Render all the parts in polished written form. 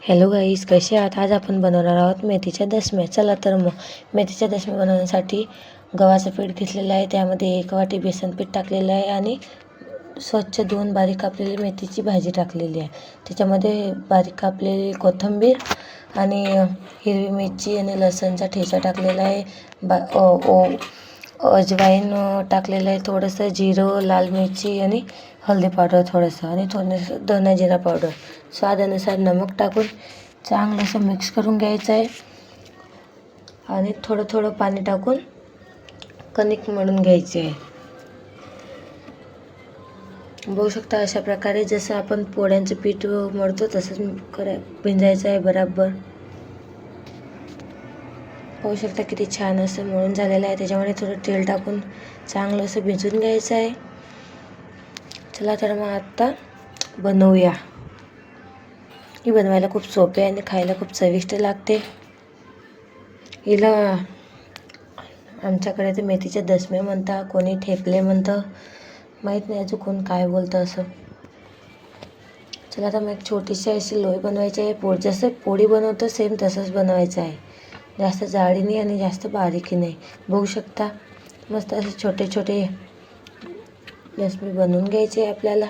Hello गाईस, कसे आहात? आज आपण बनवणार आहोत मेथीच्या दशम्या. चला तर मग मेथीच्या दशम्या बनवण्यासाठी गव्हाचं पीठ घेतलेलं आहे, त्यामध्ये 1 वाटी बेसन पीठ टाकलेलं आहे आणि स्वच्छ धुवून बारीक कापलेली मेथीची भाजी टाकलेली आहे. त्याच्यामध्ये बारीक कापलेली कोथिंबीर आणि हिरवी मिरची आणि लसणचा ठेचा टाकलेला आहे. अजवाईन टाकलेलं आहे, थोडंसं जिरं, लाल मिरची आणि हळदी पावडर थोडंसं आणि थोडंसं धना जिरा पावडर, स्वादानुसार नमक टाकून चांगलं असं मिक्स करून घ्यायचं आहे आणि थोडं थोडं पाणी टाकून कणिक मळून घ्यायची आहे. बघू शकता अशा प्रकारे जसं आपण पोळ्यांचं पीठ मळतो तसंच भिंजायचं आहे बराबर. पाहू शकता किती छान असं मळून झालेलं आहे. त्याच्यामध्ये थोडं तेल टाकून चांगलं असं भिजून घ्यायचं आहे. चला तर मग आता बनवूया. ही बनवायला खूप सोपे आहे आणि खायला खूप चविष्ट लागते. हिला आमच्याकडे ते मेथीच्या दशम्या म्हणतात, कोणी ठेपले म्हणतं, माहीत नाही अजून कोण काय बोलतं असं. चला तर मग एक छोटीशी अशी लोई बनवायची आहे. जसं पोळी बनवतो सेम तसंच बनवायचं आहे. जास्त जाडी नाही आणि जास्त बारीकही नाही. बघू शकता मस्त असे छोटे छोटे दशमे बनवून घ्यायचे आपल्याला.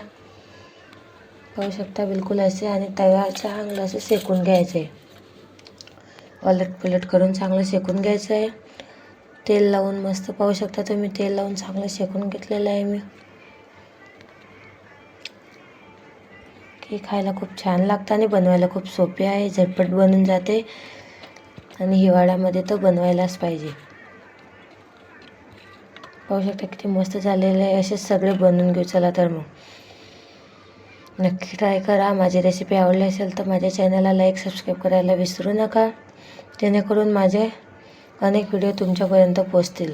पाहू शकता बिलकुल असे, आणि तवा चांगलं असं शेकून घ्यायचं आहे. अलट पलट करून चांगलं शेकून घ्यायचं आहे. तेल लावून मस्त, पाहू शकता तुम्ही, तेल लावून चांगलं शेकून घेतलेलं आहे मी. हे खायला खूप छान लागतं आणि बनवायला खूप सोपे आहे, झटपट बनून जाते आणि हिवाळ्यामध्ये तर बनवायलाच पाहिजे. पाहू शकता किती मस्त झालेलं आहे. असे सगळे बनवून घेऊ. चला तर मग नक्की ट्राय करा. माझी रेसिपी आवडली असेल तर माझ्या चॅनलला लाईक, सबस्क्राईब करायला विसरू नका, जेणेकरून माझे अनेक व्हिडिओ तुमच्यापर्यंत पोहोचतील.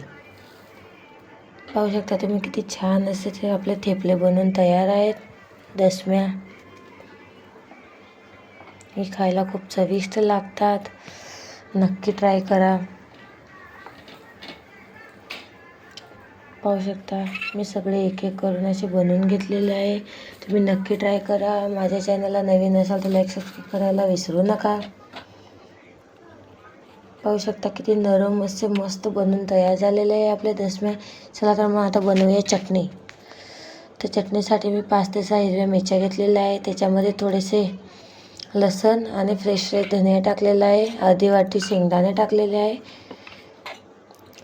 पाहू शकता तुम्ही किती छान असे ते आपले थेपले बनवून तयार आहेत दशम्या. ही खायला खूप चविष्ट लागतात. नक्की ट्राय करा. पाहू शकता मी सगळे एक एक करून असे बनवून घेतलेले आहे. तुम्ही नक्की ट्राय करा. माझ्या चॅनलला नवीन असाल तर लाईक, सबस्क्राईब करायला विसरू नका. पाहू शकता किती नरम असे मस्त बनून तयार झालेले आहे आपले दशम्या. चला तर मग आता बनवूया चटणी. तर चटणीसाठी मी 5 ते 6 हिरव्या मिरच्या घेतलेल्या आहे. त्याच्यामध्ये थोडेसे लसण आणि फ्रेश धनिया टाकलेला आहे. अर्धी वाटी शेंगदाणे टाकलेले आहे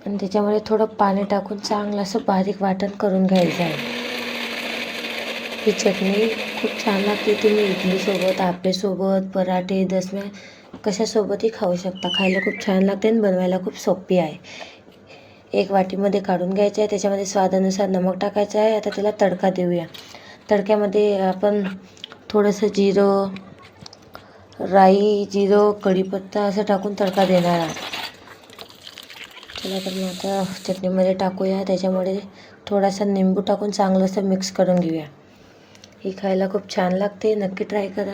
आणि त्याच्यामध्ये थोडं पाणी टाकून चांगलं असं बारीक वाटण करून घ्यायचं आहे. ही चटणी खूप छान लागते. तुम्ही इडलीसोबत, आप्पेसोबत, पराठे, दशम्या कशासोबतही खाऊ शकता. खायला खूप छान लागते आणि बनवायला खूप सोपी आहे. एक वाटीमध्ये काढून घ्यायचं आहे. त्याच्यामध्ये स्वादानुसार नमक टाकायचं आहे. आता त्याला तडका देऊया. तडक्यामध्ये आपण थोडंसं जिरं, राई, जिरं, कढीपत्ता असं टाकून तडका देणार आहोत. चला तर मग आता चटणीमध्ये टाकूया. त्याच्यामध्ये थोडासा निंबू टाकून चांगलं असं मिक्स करून घेऊया. ही खायला खूप छान लागते. नक्की ट्राय करा.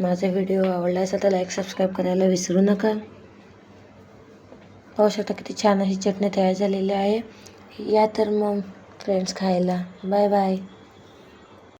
माझा व्हिडिओ आवडला असेल तर लाईक, सबस्क्राईब करायला विसरू नका. पाहू शकता किती छान अशी चटणी तयार झालेली आहे. या तर मग फ्रेंड्स खायला. Bye bye.